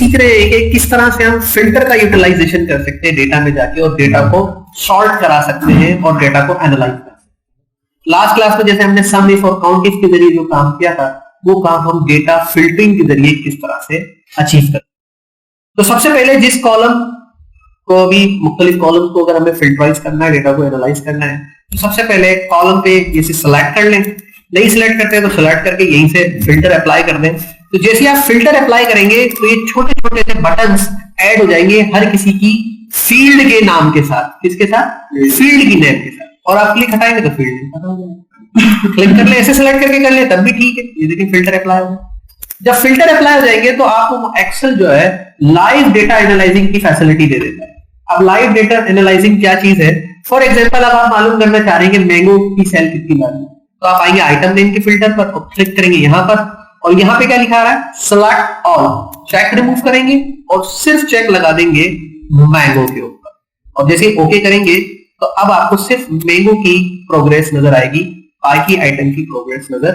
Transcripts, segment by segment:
सीख रहे हैं कि किस तरह से हम फिल्टर का यूटिलाइजेशन कर सकते हैं डेटा में जाके और डेटा को सॉर्ट करा सकते हैं और डेटा को एनालाइज कर सकते हैं। लास्ट क्लास में जैसे हमने सम इफ और काउंट इफ के जरिए जो काम किया था वो काम हम डेटा फिल्टरिंग के जरिए किस तरह से अचीव कर। तो सबसे पहले जिस कॉलम को भी मुख्तलिफ कॉलम को अगर हमें फिल्टराइज करना है, डेटा को एनालाइज करना है, तो सबसे पहले कॉलम पे इसे सिलेक्ट कर लें। नहीं सिलेक्ट करते हैं तो सिलेक्ट करके यहीं से फिल्टर अप्लाई कर दें। तो जैसे आप फिल्टर अप्लाई करेंगे तो ये छोटे छोटे से बटन्स ऐड हो जाएंगे हर किसी की फील्ड के नाम के साथ। किसके साथ? फील्ड की नेम के साथ। और आप क्लिक हटाएंगे तो फील्ड क्लिक कर ले, ऐसे सिलेक्ट करके कर ले तब भी ठीक है। ये देखिए फिल्टर अप्लाई हो। जब फिल्टर अप्लाई हो जाएंगे तो आपको एक्सेल जो है लाइव डेटा एनालाइजिंग की फैसिलिटी दे देता है। अब लाइव डेटा एनालाइजिंग क्या चीज है? फॉर एग्जांपल अब आप मालूम करना चाह रहे हैं कि मैंगो की सेल कितनी बार है, तो आप आएंगे आइटम नेम के फिल्टर पर और क्लिक करेंगे यहां पर, और यहां पे क्या लिखा रहा है? Select all. चेक रिमूव करेंगे और सिर्फ चेक लगा देंगे मैंगो के ऊपर, और जैसे ओके करेंगे तो अब आपको सिर्फ मैंगो की प्रोग्रेस नजर आएगी, बाकी आइटम की प्रोग्रेस नजर।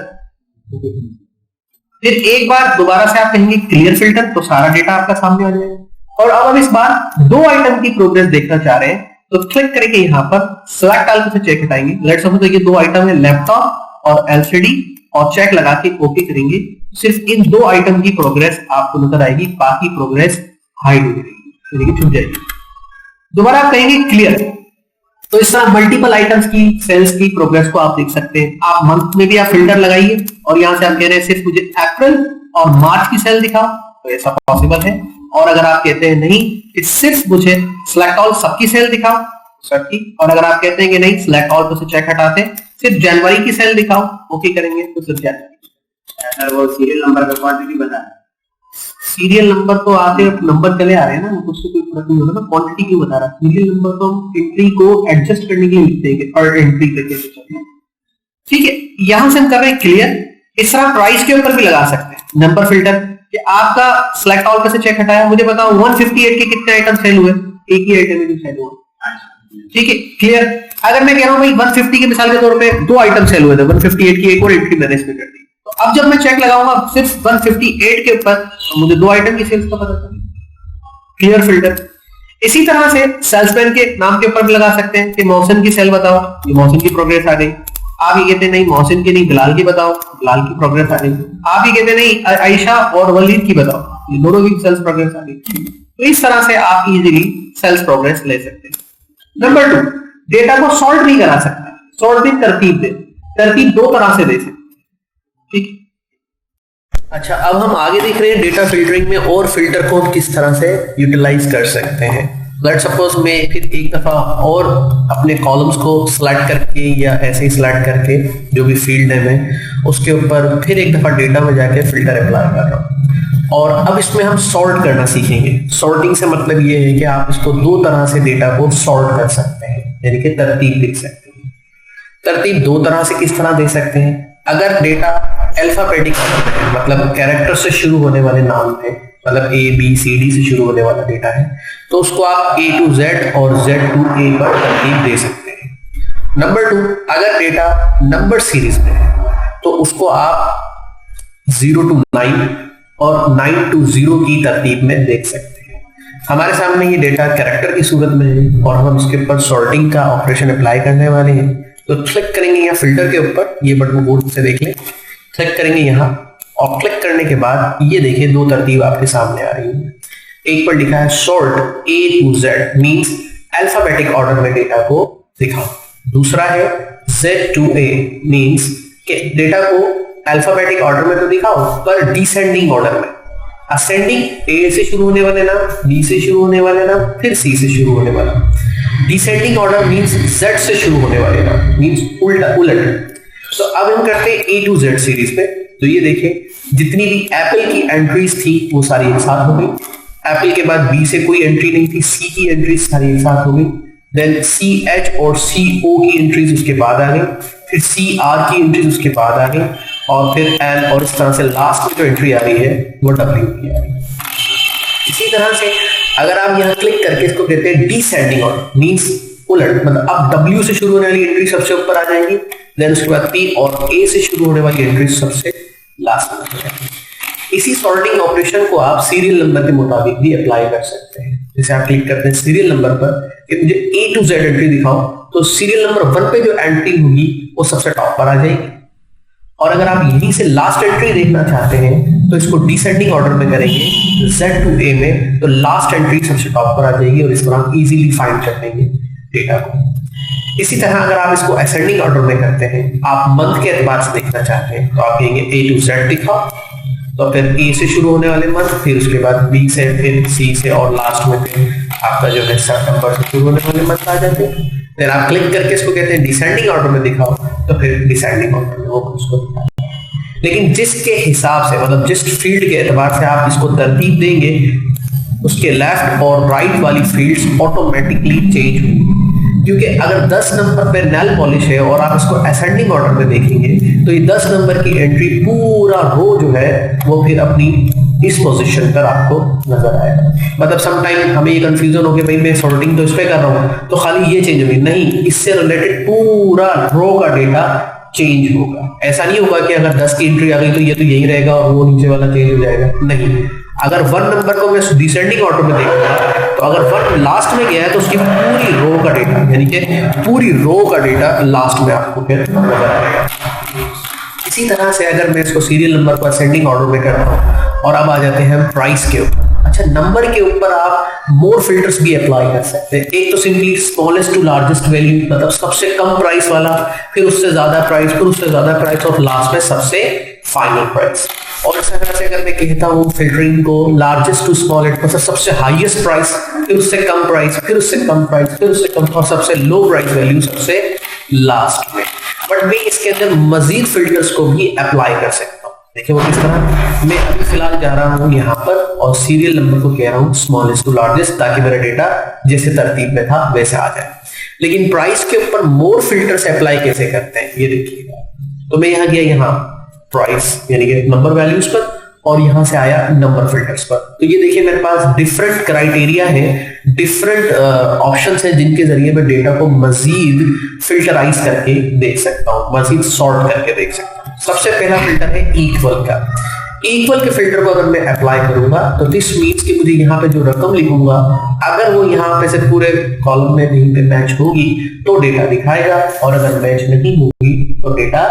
फिर एक बार दोबारा से आप कहेंगे क्लियर फिल्टर, तो सारा डेटा आपका सामने आ जाएगा। और अब इस बार दो आइटम की प्रोग्रेस देखना चाह रहे हैं तो क्लिक करके यहां पर सिलेक्ट ऑल से चेक हटाएंगे। लेट्स सपोज ये दो आइटम है, लैपटॉप और एलसीडी, और चेक लगा के ओके करेंगे। सिर्फ इन दो आइटम की प्रोग्रेस आपको नजर आएगी, बाकी प्रोग्रेस हाइड हो जाएगी, देखिए छुप जाएगी। दोबारा आप कहेंगे क्लियर, तो इस तरह मल्टीपल आइटम्स की सेल्स की प्रोग्रेस को आप देख सकते हैं। आप मंथ में भी आप फिल्टर लगाइए और यहां से आप कह रहे हैं सिर्फ मुझे अप्रैल और मार्च की सेल दिखाओ, तो ऐसा पॉसिबल है। और अगर आप कहते हैं नहीं कि सिर्फ मुझे सिलेक्ट ऑल सबकी सेल दिखाओ, सबकी, और अगर आप कहते हैं कि नहीं सिलेक्ट ऑल तो चेक हटाते सिर्फ जनवरी की सेल दिखाओ, ओके करेंगे तो सिर्फ जनवरी। वो सीरियल नंबर का क्वांटिटी बता, सीरियल नंबर तो आगे नंबर चले आ रहे हैं ना, उससे कोई फर्क नहीं होगा ना, क्वांटिटी क्यों बता रहा है? सीरियल नंबर तो हम एंट्री को एडजस्ट करने के लिए लिखते हैं पर एंट्री करके, ठीक है। यहां से हम कर रहे हैं क्लियर। इस तरह प्राइस के ऊपर भी लगा सकते हैं नंबर फिल्टर कि आपका सिलेक्ट ऑल कैसे चेक हटाया, मुझे बताओ 158 के कितने आइटम सेल हुए, एक ही आइटम में सेल हुआ, ठीक है क्लियर। अगर मैं कह रहा हूं भाई 150 के मिसाल के तौर पे दो आइटम सेल हुए थे, 158 की एक और एंट्री मैंने इसमें कर दी, तो अब जब मैं चेक लगाऊंगा सिर्फ 158 के ऊपर तो मुझे दो आइटम की सेल्स का पता चलेगा, क्लियर फिल्टर। इसी तरह से सेल्समैन के नाम के ऊपर भी लगा सकते हैं कि मोहसिन की सेल बताओ, ये मोहसिन की प्रोग्रेस आ गई। आप ये कहते हैं नहीं मोहसिन की नहीं बिलाल की बताओ, बिलाल की प्रोग्रेस आ गई। आप ये कहते हैं नहीं आयशा और वलीद की बताओ, ये दोनों की सेल्स प्रोग्रेस आ गई। तो इस तरह से आप इजीली सेल्स प्रोग्रेस ले सकते हैं। नंबर 2, डेटा को सॉर्ट भी करा सकते हैं। सॉर्ट भी तरतीब दे, तरतीब दो तरह से दे सकते हैं, ठीक। अच्छा, अब हम आगे देख रहे हैं डेटा फिल्टरिंग में और फिल्टर को किस तरह से यूटिलाइज कर सकते हैं। लेट्स सपोज मैं फिर एक दफा और अपने कॉलम्स को सिलेक्ट करके या ऐसे ही सिलेक्ट करके जो भी फील्ड है मैं उसके ऊपर फिर एक दफा डेटा में जाके फिल्टर अप्लाई कर रहा हूँ। और अब इसमें हम सॉर्ट करना सीखेंगे। सॉर्टिंग से मतलब ये है कि आप इसको दो तरह से डेटा को सॉर्ट कर सकते हैं, यानी कि तरतीब दे सकते हैं। तरतीब दो तरह से किस तरह दे सकते हैं? अगर डेटा अल्फाबेटिक है, मतलब कैरेक्टर से शुरू होने वाले नाम है, मतलब A B C D से शुरू होने वाला डेटा है, तो उसको आप A to Z और Z to A पर तरतीब दे सकते हैं। नंबर 2, अगर डेटा नंबर सीरीज में है तो उसको आप 0 to 9 और 9 to 0 की तरतीब में देख सकते हैं। हमारे सामने ये डेटा कैरेक्टर की सूरत में है और हम इसके ऊपर सॉर्टिंग का ऑपरेशन अप्लाई करने वाले हैं, तो क्लिक करेंगे यहाँ फिल्टर के ऊपर, ये बटन गौर से देख लें, क्लिक करेंगे यहाँ और क्लिक करने के बाद ये देखिए दो तरतीब आपके सामने आ रही है। एक पर लिखा है sort A to Z, means alphabetic order में डेटा को दिखाओ। दूसरा है Z to A, मींस कि डेटा को अल्फाबेटिक ऑर्डर में तो दिखाओ पर डिसेंडिंग ऑर्डर में। असेंडिंग A से शुरू होने वाले नाम, B से शुरू होने वाले नाम, फिर C से शुरू होने वाला। डिसेंडिंग ऑर्डर मींस Z से शुरू होने वाले नाम, मींस उलट। तो अब हम करते हैं A to Z सीरीज पे। तो ये देखिए जितनी भी एप्पल की एंट्रीज थी वो सारी एक साथ हो गई। एप्पल के बाद B से कोई एंट्री नहीं थी, C की एंट्रीज सारी एक साथ हो गई। देन CH और CO की एंट्रीज उसके बाद आ गई, फिर CR की एंट्रीज उसके बाद आ गई, और फिर L, और इस तरह से लास्ट में जो एंट्री आ रही है वो W की आ रही है। इसी तरह से अगर आप यहाँ क्लिक करके इसको कहते हैं डिसेंडिंग ऑर्डर, मींस उलट, मतलब अब W से शुरू होने वाली एंट्री सबसे ऊपर आ जाएगी, देन उसके बाद P और A से शुरू होने वाली एंट्री सबसे लास्ट में आ जाएगी। इसी सॉर्टिंग ऑपरेशन को आप सीरियल नंबर के मुताबिक भी अप्लाई कर सकते हैं। जैसे आप क्लिक करते हैं सीरियल नंबर पर कि मुझे A to Z एंट्री दिखाओ, तो सीरियल नंबर 1 पे जो एंट्री होगी वो सबसे टॉप पर आ जाएगी। और अगर आप यहीं से लास्ट एंट्री देखना चाहते हैं तो इसको डिसेंडिंग ऑर्डर में करेंगे Z to A में, तो लास्ट एंट्री सबसे टॉप पर आ जाएगी और इस पर हम इजीली फाइंड कर लेंगे डेटा को। इसी तरह अगर आप इसको असेंडिंग ऑर्डर में करते हैं, आप मंथ के एतबार से देखना चाहते हैं, तो आप कहेंगे A to Z दिखाओ, तो फिर A से शुरू होने वाले मंथ, फिर उसके बाद B से, फिर C से और लास्ट में फिर आपका जो है सितंबर से शुरू होने वाले मंथ आ जाते हैं। फिर आप क्लिक करके इसको कहते हैं डिसेंडिंग ऑर्डर में दिखाओ, तो फिर डिसेंडिंग ऑर्डर में वो उसको दिखाओ। लेकिन जिसके हिसाब से, मतलब जिस फील्ड के एतबार से आप इसको तरतीब देंगे, उसके लेफ्ट और राइट वाली फील्ड्स ऑटोमेटिकली चेंज होंगी। क्योंकि अगर 10 नंबर पे नेल पॉलिश है और आप इसको असेंडिंग ऑर्डर में देखेंगे, तो ये 10 नंबर की एंट्री पूरा रो जो है वो फिर अपनी इस पोजीशन पर आपको नजर आएगा। मतलब समटाइम हमें ये कंफ्यूजन हो गया, भाई मैं सॉर्टिंग तो इस पे कर रहा हूँ तो खाली ये चेंज होगी, नहीं, इससे रिलेटेड पूरा रो का डेटा चेंज होगा। ऐसा नहीं होगा कि अगर 10 की एंट्री आ गई तो ये तो यही रहेगा और वो नीचे वाला चेंज हो जाएगा, नहीं। अगर 1 नंबर को मैं डिसेंडिंग ऑर्डर में देखूंगा, तो अगर 1 लास्ट में गया है तो उसकी पूरी रो का डेटा, यानी कि पूरी रो का डेटा लास्ट में आपको फिर नजर आएगा। इसी तरह से अगर मैं इसको सीरियल नंबर को असेंडिंग ऑर्डर में करता हूँ, और अब आ जाते हैं हम प्राइस के ऊपर। अच्छा, नंबर के ऊपर आप मोर फिल्टर्स भी अप्लाई कर सकते हैं। एक तो simply smallest to largest value, मतलब सबसे कम प्राइस वाला, फिर उससे ज्यादा प्राइस, फिर उससे ज्यादा प्राइस, और लास्ट में सबसे फाइनल प्राइस। और इस तरह से अगर मैं कहता हूँ फिल्टरिंग को लार्जेस्ट टू स्मॉलेस्ट, मतलब सबसे हाईएस्ट प्राइस, फिर उससे कम प्राइस, फिर उससे कम प्राइस, फिर उससे कम, और सबसे लो प्राइस वैल्यू सबसे लास्ट में। बट मैं इसके अंदर मजीद फिल्टर्स को भी अप्लाई कर सकता हूँ। देखिए वो किस तरह, मैं अभी फिलहाल जा रहा हूँ यहाँ पर और सीरियल नंबर को कह रहा हूँ स्मॉलेस्ट टू लार्जेस्ट, ताकि मेरा डेटा जैसे तरतीब में था वैसे आ जाए। लेकिन प्राइस के ऊपर मोर फिल्टर्स अप्लाई कैसे करते हैं ये देखिएगा। तो मैं यहाँ गया, यहाँ प्राइस यानी कि नंबर वैल्यूज पर, और यहां से आया नंबर फिल्टर्स पर। तो ये देखिए मेरे पास डिफरेंट क्राइटेरिया है, डिफरेंट ऑप्शंस हैं जिनके जरिए मैं डेटा को मजीद फिल्टराइज करके देख सकता हूं, मजीद सॉर्ट करके देख सकता हूं। सबसे पहला फिल्टर है इक्वल का। इक्वल के फिल्टर को अगर मैं अप्लाई करूंगा तो दिस मीन्स कि मुझे यहाँ पे जो रकम लिखूंगा, अगर वो यहाँ पे से पूरे कॉलम में कहीं पे मैच होगी तो डेटा दिखाएगा, और अगर मैच नहीं होगी तो डेटा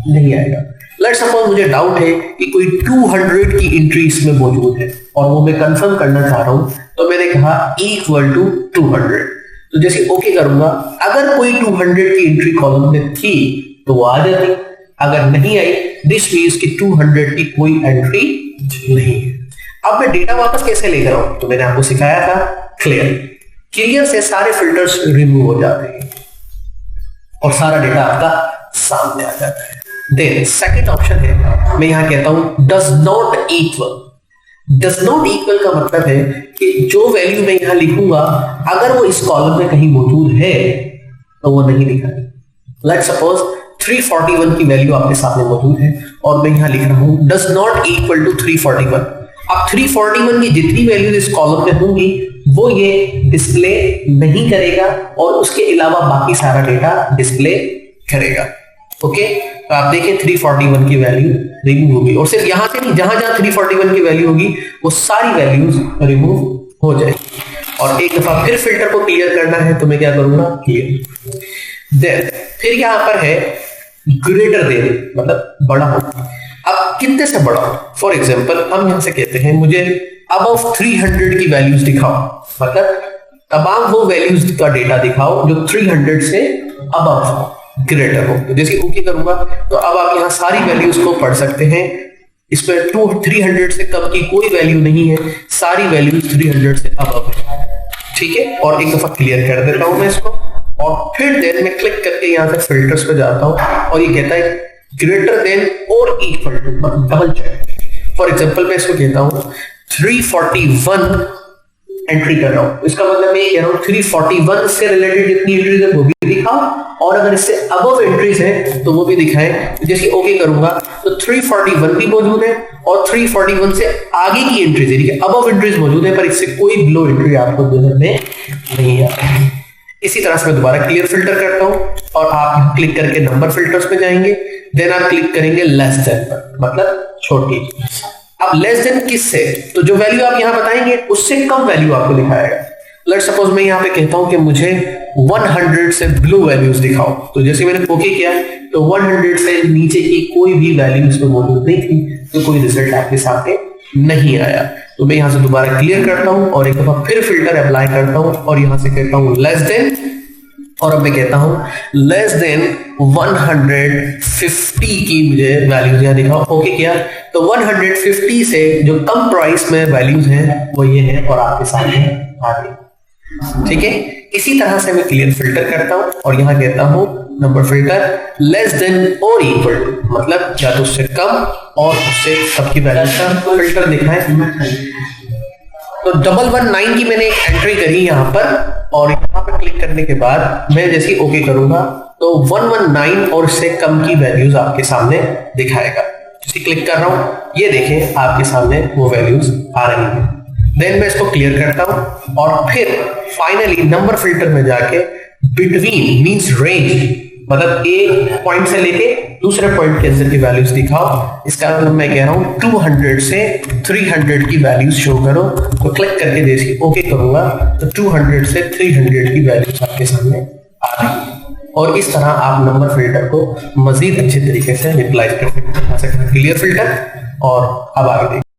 नहीं आएगा। लेट्स सपोज मुझे डाउट है कि कोई 200 की एंट्री इसमें मौजूद है और वो मैं कंफर्म करना चाह रहा हूं, तो मैंने कहा इक्वल टू 200। तो जैसे ओके करूंगा, अगर कोई 200 की एंट्री कॉलम में थी तो वो आ जाती, अगर नहीं आई दिस मीन्स कि 200 की कोई एंट्री नहीं है। अब मैं डेटा वापस कैसे लेकर आऊं, तो मैंने आपको सिखाया था क्लियर से सारे फिल्टर्स रिमूव हो जाते हैं और सारा डेटा आपका सामने आ जाता है। देन सेकंड ऑप्शन है, मैं यहां कहता हूं does not equal. Does not equal का मतलब है कि जो वैल्यू मैं यहां लिखूंगा, अगर वो इस कॉलम में कहीं मौजूद है तो वो नहीं दिखाएगी। लेट्स सपोज 341 की वैल्यू आपके सामने मौजूद है और मैं यहां लिख रहा हूं डज नॉट इक्वल टू 341। अब 341 की जितनी वैल्यू इस कॉलम में होंगी वो ये डिस्प्ले नहीं करेगा, और उसके अलावा बाकी सारा डेटा डिस्प्ले करेगा। ओके, तो आप देखें 341 की वैल्यू रिमूव होगी, और सिर्फ यहां से नहीं, जहां जहां 341 की वैल्यू होगी वो सारी वैल्यूज रिमूव हो जाएगी। और एक दफा फिर फिल्टर को क्लियर करना है तो मैं क्या करूंगा, क्लियर। देन फिर यहां पर है ग्रेटर देन, मतलब बड़ा हो। अब कितने से बड़ा हो, फॉर एग्जाम्पल हम यहां से कहते हैं मुझे अबव 300 की वैल्यूज दिखाओ, मतलब तमाम वो वैल्यूज का डेटा दिखाओ जो 300 से अबव हो, ग्रेटर हो। जैसे ओके करूंगा तो अब आप यहाँ सारी वैल्यूज को पढ़ सकते हैं। इसमें 300 से कम की कोई वैल्यू नहीं है, सारी वैल्यूज 300 से अबव है। ठीक है, और एक दफा क्लियर कर देता हूं मैं इसको, और फिर देन मैं क्लिक करके यहाँ से फिल्टर्स पे जाता हूं और ये कहता है ग्रेटर देन और इक्वल टू, मतलब डबल चेक। फॉर एग्जाम्पल मैं इसको कहता हूं 341 एंट्री कर रहा हूं, इसका मतलब मैं ये कह रहा हूं 341 से रिलेटेड जितनी एंट्रीज है वो भी दिखाओ, और अगर इससे अबव एंट्रीज है तो वो भी दिखाएं। जैसे ओके करूंगा तो 341 भी मौजूद है और 341 से आगे की एंट्रीज यानी कि अबव एंट्रीज मौजूद है, पर इससे कोई बिलो एंट्री आपको नजर में नहीं आती। इसी तरह से मैं दोबारा क्लियर फिल्टर करता हूं और आप क्लिक करके नंबर फिल्टर्स पे जाएंगे, देन आप क्लिक करेंगे लेस देन पर, मतलब छोटी। अब लेस देन किससे, तो जो वैल्यू आप यहां बताएंगे उससे कम वैल्यू आपको दिखाएगा। लेट्स सपोज मैं यहां पे कहता हूं कि मुझे 100 से ब्लू वैल्यूज दिखाओ, तो जैसे मैंने ओके किया तो 100 से नीचे की कोई भी वैल्यू इसमें मौजूद नहीं थी, तो कोई रिजल्ट आपके सामने नहीं आया। तो मैं यहां से दोबारा क्लियर करता हूं और एक दफा फिर फिल्टर अप्लाई करता हूं और यहां से कहता हूं लेस देन, और अब मैं कहता हूं लेस देन 150 की मुझे वैल्यूज यहां दिखाओ। ओके किया तो 150 से जो कम प्राइस में वैल्यूज हैं वो ये है और आपके सामने आ गई। ठीक है, इसी तरह से मैं क्लियर फिल्टर करता हूं और यहां कहता हूं नंबर फिल्टर लेस देन और इक्वल टू, मतलब या तो उससे कम और उससे सबकी वैल्यू का फिल्टर दिखाएं। तो 119 की मैंने एक एंट्री करी यहां पर और यहां पर क्लिक करने के बाद मैं जैसे ओके करूंगा तो 119 और इससे कम की वैल्यूज आपके सामने दिखाएगा। जैसे क्लिक कर रहा हूं ये देखें आपके सामने वो वैल्यूज आ रही हैं। देन मैं इसको क्लियर करता हूं और फिर फाइनली नंबर फिल्टर में जाके बिटवीन मींस रेंज, मतलब एक पॉइंट से लेके दूसरे पॉइंट के अंदर की वैल्यूज दिखाओ। इसका मतलब मैं कह रहा हूं 200 से 300 की वैल्यूज शो करो। तो क्लिक करके जैसे ओके करूंगा तो 200 से 300 की वैल्यूज आपके सामने आ रही है। और इस तरह आप नंबर फिल्टर को मजीद अच्छे तरीके से यूटिलाइज कर सकते हैं। क्लियर फिल्टर और अब आगे देखिए।